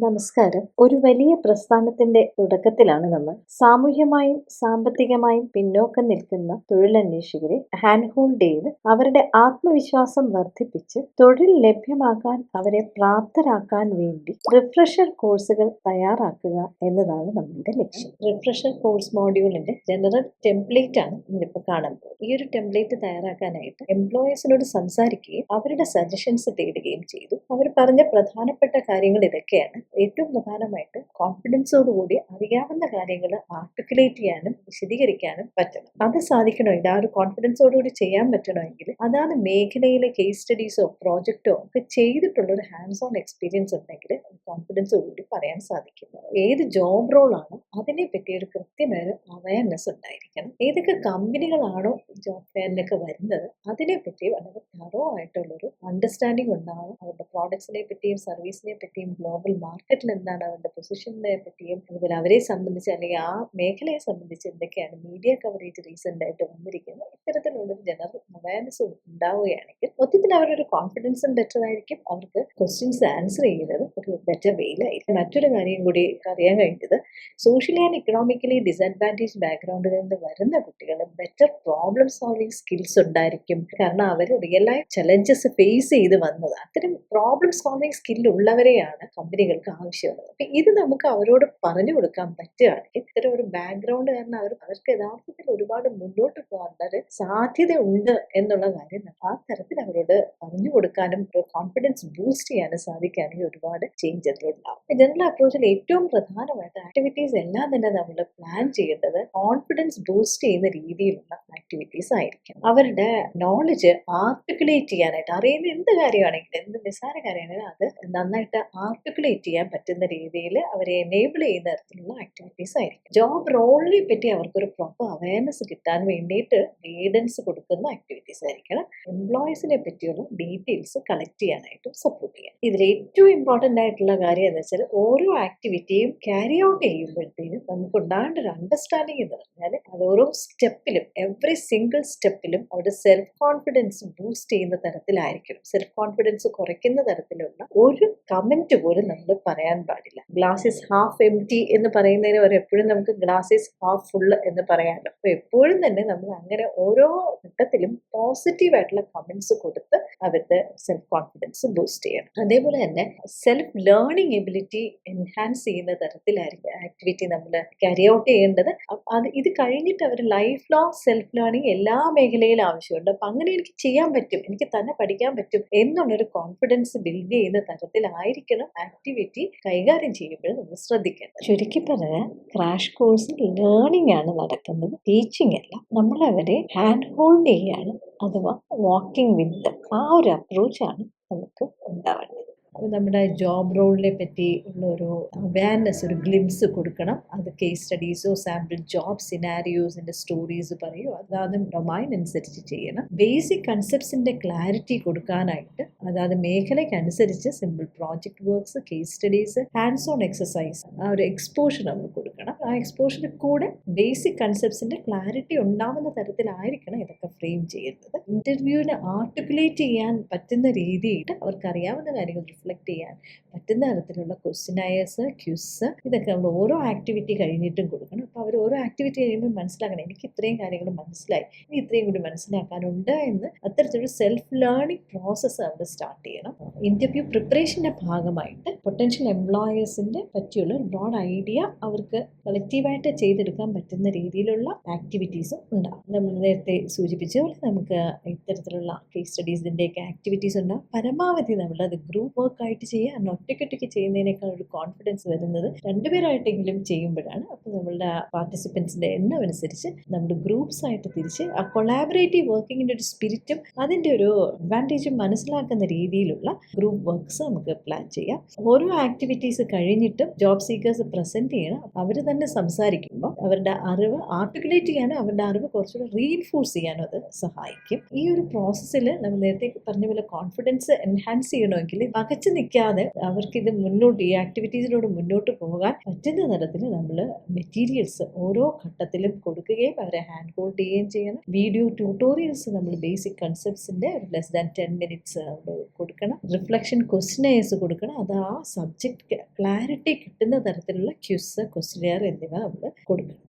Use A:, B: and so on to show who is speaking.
A: നമസ്കാരം. ഒരു വലിയ പ്രസ്ഥാനത്തിന്റെ തുടക്കത്തിലാണ് നമ്മൾ. സാമൂഹ്യമായും സാമ്പത്തികമായും പിന്നോക്കം നിൽക്കുന്ന തൊഴിലന്വേഷകരെ ഹാൻഡ് ഹോൾഡ് ചെയ്ത് അവരുടെ ആത്മവിശ്വാസം വർദ്ധിപ്പിച്ച് തൊഴിൽ ലഭ്യമാക്കാൻ അവരെ പ്രാപ്തരാക്കാൻ വേണ്ടി റിഫ്രഷർ കോഴ്സുകൾ തയ്യാറാക്കുക എന്നതാണ് നമ്മളുടെ ലക്ഷ്യം. റിഫ്രഷർ കോഴ്സ് മോഡ്യൂളിന്റെ ജനറൽ ടെംപ്ലേറ്റ് ആണ് നമ്മളിപ്പോൾ കാണാൻ പോകുന്നത്. ഈ ഒരു ടെംപ്ലേറ്റ് തയ്യാറാക്കാനായിട്ട് എംപ്ലോയേഴ്സിനോട് സംസാരിക്കുകയും അവരുടെ സജഷൻസ് തേടുകയും ചെയ്തു. അവർ പറഞ്ഞ പ്രധാനപ്പെട്ട കാര്യങ്ങൾ ഇതൊക്കെയാണ്. ഏറ്റവും പ്രധാനമായിട്ട് കോൺഫിഡൻസോടുകൂടി അറിയാവുന്ന കാര്യങ്ങൾ ആർട്ടിക്കുലേറ്റ് ചെയ്യാനും വിശദീകരിക്കാനും പറ്റണം. അത് സാധിക്കണമെങ്കിൽ, ആ ഒരു കോൺഫിഡൻസോടുകൂടി ചെയ്യാൻ പറ്റണമെങ്കിൽ അതാണ് മേഖലയിലെ കേസ് സ്റ്റഡീസോ പ്രോജക്റ്റോ ഒക്കെ ചെയ്തിട്ടുള്ള ഒരു ഹാൻഡ്സ് ഓൺ എക്സ്പീരിയൻസ് ഉണ്ടെങ്കിൽ കോൺഫിഡൻസോടുകൂടി പറയാൻ സാധിക്കും. ഏത് ജോബ് റോളാണോ അതിനെ പറ്റി ഒരു കൃത്യമായ അവയർനെസ് ഉണ്ടായിരിക്കണം. ഏതൊക്കെ കമ്പനികളാണോ ജോബ് ഫെയറിലൊക്കെ വരുന്നത് അതിനെ പറ്റി വളരെ തറോ ആയിട്ടുള്ളൊരു അണ്ടർസ്റ്റാൻഡിങ് ഉണ്ടാവണം. അവരുടെ പ്രോഡക്ട്സിനെ പറ്റിയും സർവീസിനെ പറ്റിയും ഗ്ലോബൽ മാർക്കറ്റിൽ എന്താണ് അവരുടെ പൊസിഷനെ പറ്റിയും, അതുപോലെ അവരെ സംബന്ധിച്ച് അല്ലെങ്കിൽ ആ മേഖലയെ സംബന്ധിച്ച് എന്തൊക്കെയാണ് മീഡിയ കവറേജ് റീസെന്റ് ആയിട്ട് വന്നിരിക്കുന്നത്, ഇത്തരത്തിലുള്ളൊരു ജനറൽ അവയർനെസ് ഉണ്ടാവുകയാണെങ്കിൽ മൊത്തത്തിൽ അവരൊരു കോൺഫിഡൻസും ബെറ്റർ ആയിരിക്കും. അവർക്ക് ക്വസ്റ്റ്യൻസ് ആൻസർ ചെയ്യുന്നത് ഒരു ബെറ്റർ വേയിലായിരിക്കും. മറ്റൊരു കാര്യം കൂടി അറിയാൻ കഴിഞ്ഞത്, സോഷ്യലി ആൻഡ് ഇക്കണോമിക്കലി ഡിസഡ്വാൻറ്റേജ് ബാക്ക്ഗ്രൗണ്ടുകളിൽ നിന്ന് വരുന്ന കുട്ടികൾ ബെറ്റർ പ്രോബ്ലം സോൾവിങ് സ്കിൽസ് ഉണ്ടായിരിക്കും. കാരണം അവർ റിയൽ ലൈഫ് ചലഞ്ചസ് ഫേസ് ചെയ്ത് വന്നത്. അത്തരം പ്രോബ്ലം സോൾവിങ് സ്കിൽ ഉള്ളവരെയാണ് കമ്പനികൾക്ക് ആവശ്യമുള്ളത്. അപ്പൊ ഇത് നമുക്ക് അവരോട് പറഞ്ഞു കൊടുക്കാൻ പറ്റുകയാണെങ്കിൽ ഇത്തരം ഒരു ബാക്ക്ഗ്രൗണ്ട് കാരണം അവർക്ക് യഥാർത്ഥത്തിൽ ഒരുപാട് മുന്നോട്ട് പോകാനുള്ള സാധ്യത ഉണ്ട് എന്നുള്ള കാര്യം ആ തരത്തിൽ അവരോട് പറഞ്ഞു കൊടുക്കാനും കോൺഫിഡൻസ് ബൂസ്റ്റ് ചെയ്യാനും സാധിക്കുകയാണെങ്കിൽ ഒരുപാട് ചേഞ്ച് അതിലുണ്ടാവും. ജനറൽ അപ്രോച്ചിൽ ഏറ്റവും പ്രധാനമായിട്ട് ആക്ടിവിറ്റീസ് എല്ലാം തന്നെ നമ്മൾ പ്ലാൻ ചെയ്യേണ്ടത് കോൺഫിഡൻസ് ബൂസ്റ്റ് ചെയ്യുന്ന രീതിയിലുള്ള ആക്ടിവിറ്റീസ് ആയിരിക്കും. അവരുടെ നോളജ് ആർട്ടിക്കുലേറ്റ് ചെയ്യാനായിട്ട്, അറിയുന്ന എന്ത് കാര്യമാണെങ്കിലും എന്ത് നിസ്സാര കാര്യമാണെങ്കിലും അത് നന്നായിട്ട് ആർട്ടിക്കുലേറ്റ് ചെയ്യാൻ പറ്റുന്ന രീതിയിൽ അവരെ എനേബിൾ ചെയ്യുന്ന തരത്തിലുള്ള ആക്ടിവിറ്റീസ് ആയിരിക്കും. ജോബ് റോളിനെ പറ്റി അവർക്കൊരു പ്രോപ്പർ അവയർനെസ് കിട്ടാൻ വേണ്ടിയിട്ട് ഗൈഡൻസ് കൊടുക്കുന്ന ആക്ടിവിറ്റീസ് ആയിരിക്കണം. എംപ്ലോയീസിനെ പറ്റിയുള്ള ഡീറ്റെയിൽസ് കളക്ട് ചെയ്യാനായിട്ടും സപ്പോർട്ട് ചെയ്യാം. ഇതിൽ ഏറ്റവും ഇമ്പോർട്ടൻ്റ് ആയിട്ടുള്ള കാര്യം എന്ന് വെച്ചാൽ ഓരോ ആക്ടിവിറ്റിയും ക്യാരി ഔട്ട് ചെയ്യുമ്പോഴത്തേനും നമുക്ക് ഉണ്ടാകേണ്ട ഒരു അണ്ടർസ്റ്റാൻഡിങ് എന്ന് പറഞ്ഞാൽ അത് ഓരോ സ്റ്റെപ്പിലും എവറി സിംഗിൾ സ്റ്റെപ്പിലും അവരുടെ സെൽഫ് കോൺഫിഡൻസ് ബൂസ്റ്റ് ചെയ്യുന്ന തരത്തിലായിരിക്കണം. സെൽഫ് കോൺഫിഡൻസ് കുറയ്ക്കുന്ന തരത്തിലുള്ള ഒരു കമന്റ് പോലും നമ്മൾ പറയാൻ പാടില്ല. Glass is half M T എന്ന് പറയുന്നതിന് വരെ എപ്പോഴും നമുക്ക് ഗ്ലാസ് ഈസ് ഹാഫ് ഫുൾ എന്ന് പറയാമല്ലോ. അപ്പൊ എപ്പോഴും തന്നെ നമ്മൾ അങ്ങനെ ഓരോ ഘട്ടത്തിലും പോസിറ്റീവ് ആയിട്ടുള്ള കമന്റ്സ് കൊടുത്ത് അവരുടെ സെൽഫ് കോൺഫിഡൻസ് ബൂസ്റ്റ് ചെയ്യണം. അതേപോലെ തന്നെ സെൽഫ് ലേണിംഗ് എബിലിറ്റി എൻഹാൻസ് ചെയ്യുന്ന തരത്തിലായിരിക്കും ആക്ടിവിറ്റി നമ്മൾ ക്യാരി ഔട്ട് ചെയ്യേണ്ടത്. ഇത് കഴിഞ്ഞിട്ട് അവർ ലൈഫ് ലോങ് സെൽഫ് ലേണിംഗ് എല്ലാ മേഖലയിലും ആവശ്യമുണ്ട്. അപ്പൊ അങ്ങനെ എനിക്ക് ചെയ്യാൻ പറ്റും, എനിക്ക് തന്നെ പഠിക്കാൻ പറ്റും എന്നുള്ളൊരു കോൺഫിഡൻസ് ബിൽഡ് ചെയ്യുന്ന തരത്തിലായിരിക്കണം ആക്ടിവിറ്റി കൈകാര്യം ചെയ്യുമ്പോൾ നമ്മൾ ശ്രദ്ധിക്കേണ്ടത്. ചുരുക്കി പറഞ്ഞാൽ ക്രാഷ് കോഴ്സിൽ ലേണിംഗ് ആണ് നടക്കുന്നത്, ടീച്ചിങ് അല്ല. നമ്മളവരെ ഹാൻഡ് ഹോൾഡ് ചെയ്യാണ്, അഥവാ വാക്കിംഗ് വിത്ത് ആ ഒരു അപ്രോച്ചാണ് നമുക്ക് ഉണ്ടാവേണ്ടത്. അപ്പോൾ നമ്മുടെ ജോബ് റോളിനെ പറ്റി ഉള്ള ഒരു അവയർനെസ്, ഒരു ഗ്ലിംസ് കൊടുക്കണം. അത് കേസ് സ്റ്റഡീസോ സാമ്പിൾ ജോബ് സിനാരിയോസിൻ്റെ സ്റ്റോറീസ് പറയുമോ അതാത് ഡൊമൈൻ അനുസരിച്ച് ചെയ്യണം. ബേസിക് കൺസെപ്റ്റ്സിൻ്റെ ക്ലാരിറ്റി കൊടുക്കാനായിട്ട് അതാത് മേഖലയ്ക്കനുസരിച്ച് simple project works, case studies, hands on exercise, ആ ഒരു എക്സ്പോഷർ നമ്മൾ കൊടുക്കണം. ആ എക്സ്പോഷറിൽ കൂടെ ബേസിക് കൺസെപ്റ്റ്സിൻ്റെ ക്ലാരിറ്റി ഉണ്ടാവുന്ന തരത്തിലായിരിക്കണം ഇതൊക്കെ ഫ്രെയിം ചെയ്യുന്നത്. ഇൻ്റർവ്യൂവിന് ആർട്ടിക്കുലേറ്റ് ചെയ്യാൻ പറ്റുന്ന രീതിയിൽ അവർക്ക് അറിയാവുന്ന കാര്യങ്ങൾ റിഫ്ലക്ട് ചെയ്യാൻ പറ്റുന്ന തരത്തിലുള്ള ക്വസ്റ്റ്യനയേഴ്സ്, ക്വിസ്, ഇതൊക്കെ നമ്മൾ ഓരോ ആക്ടിവിറ്റി കഴിഞ്ഞിട്ടും കൊടുക്കണം. അപ്പോൾ അവർ ഓരോ ആക്ടിവിറ്റി കഴിയുമ്പോൾ മനസ്സിലാക്കണം, എനിക്ക് ഇത്രയും കാര്യങ്ങൾ മനസ്സിലായി, ഇനി ഇത്രയും കൂടി മനസ്സിലാക്കാനുണ്ട് എന്ന് അത്തരത്തിലൊരു സെൽഫ് ലേണിംഗ് പ്രോസസ്സ് അവിടെ സ്റ്റാർട്ട് ചെയ്യണം. ഇൻ്റർവ്യൂ പ്രിപ്പറേഷൻ്റെ ഭാഗമായിട്ട് പൊട്ടൻഷ്യൽ എംപ്ലോയേഴ്സിൻ്റെ പറ്റിയുള്ള ഒരു ബ്രോഡ് ഐഡിയ അവർക്ക് കളക്റ്റീവായിട്ട് ചെയ്തെടുക്കാൻ പറ്റുന്ന രീതിയിലുള്ള ആക്ടിവിറ്റീസും ഉണ്ടാകും. നമ്മൾ നേരത്തെ സൂചിപ്പിച്ച പോലെ നമുക്ക് ഇത്തരത്തിലുള്ള കേസ് സ്റ്റഡീസിൻ്റെയൊക്കെ ആക്ടിവിറ്റീസ് ഉണ്ടാകും. പരമാവധി നമ്മളത് ഗ്രൂപ്പ് വർക്ക് ആയിട്ട് ചെയ്യുക. ഒറ്റയ്ക്കൊറ്റയ്ക്ക് ചെയ്യുന്നതിനേക്കാൾ ഒരു കോൺഫിഡൻസ് വരുന്നത് രണ്ടുപേരായിട്ടെങ്കിലും ചെയ്യുമ്പോഴാണ്. അപ്പോൾ നമ്മളുടെ പാർട്ടിസിപ്പൻസിൻ്റെ എണ്ണം അനുസരിച്ച് നമ്മൾ ഗ്രൂപ്പ്സ് ആയിട്ട് തിരിച്ച് ആ കൊളാബറേറ്റീവ് വർക്കിങ്ങിൻ്റെ ഒരു സ്പിരിറ്റും അതിൻ്റെ ഒരു അഡ്വാൻറ്റേജും മനസ്സിലാക്കുന്ന രീതിയിലുള്ള ഗ്രൂപ്പ് വർക്ക്സ് നമുക്ക് പ്ലാൻ ചെയ്യാം. ഓരോ ആക്ടിവിറ്റീസ് കഴിഞ്ഞിട്ടും ജോബ് സീക്കേഴ്സ് പ്രസൻറ്റ് ചെയ്യണം. അവർ തന്നെ സംസാരിക്കുമ്പോൾ അവരുടെ അറിവ് ആർട്ടിക്കുലേറ്റ് ചെയ്യാനും അവരുടെ അറിവ് കുറച്ചുകൂടെ റീഇൻഫോഴ്സ് ചെയ്യാനും അത് സഹായിക്കും. ഈ ഒരു പ്രോസസ്സിൽ നമ്മൾ നേരത്തെ പറഞ്ഞ പോലെ കോൺഫിഡൻസ് എൻഹാൻസ് ചെയ്യണമെങ്കിൽ വക മടിച്ചു നിൽക്കാതെ അവർക്കിത് ഈ ആക്ടിവിറ്റീസിലൂടെ മുന്നോട്ട് പോകാൻ പറ്റുന്ന തരത്തിൽ നമ്മൾ മെറ്റീരിയൽസ് ഓരോ ഘട്ടത്തിലും കൊടുക്കുകയും അവരെ ഹാൻഡ് ഹോൾഡ് ചെയ്യുകയും ചെയ്യണം. വീഡിയോ ട്യൂട്ടോറിയൽസ് നമ്മൾ ബേസിക് കൺസെപ്റ്റ്സിൻ്റെ ഒരു ലെസ് ദാൻ 10 മിനിറ്റ്സ് കൊടുക്കണം. റിഫ്ലക്ഷൻ ക്വസ്റ്റ്യനേഴ്സ് കൊടുക്കണം. അത് ആ സബ്ജക്റ്റ് ക്ലാരിറ്റി കിട്ടുന്ന തരത്തിലുള്ള ക്വിസ്, ക്വസ്റ്റ്യനെയർ എന്നിവ നമ്മൾ കൊടുക്കണം.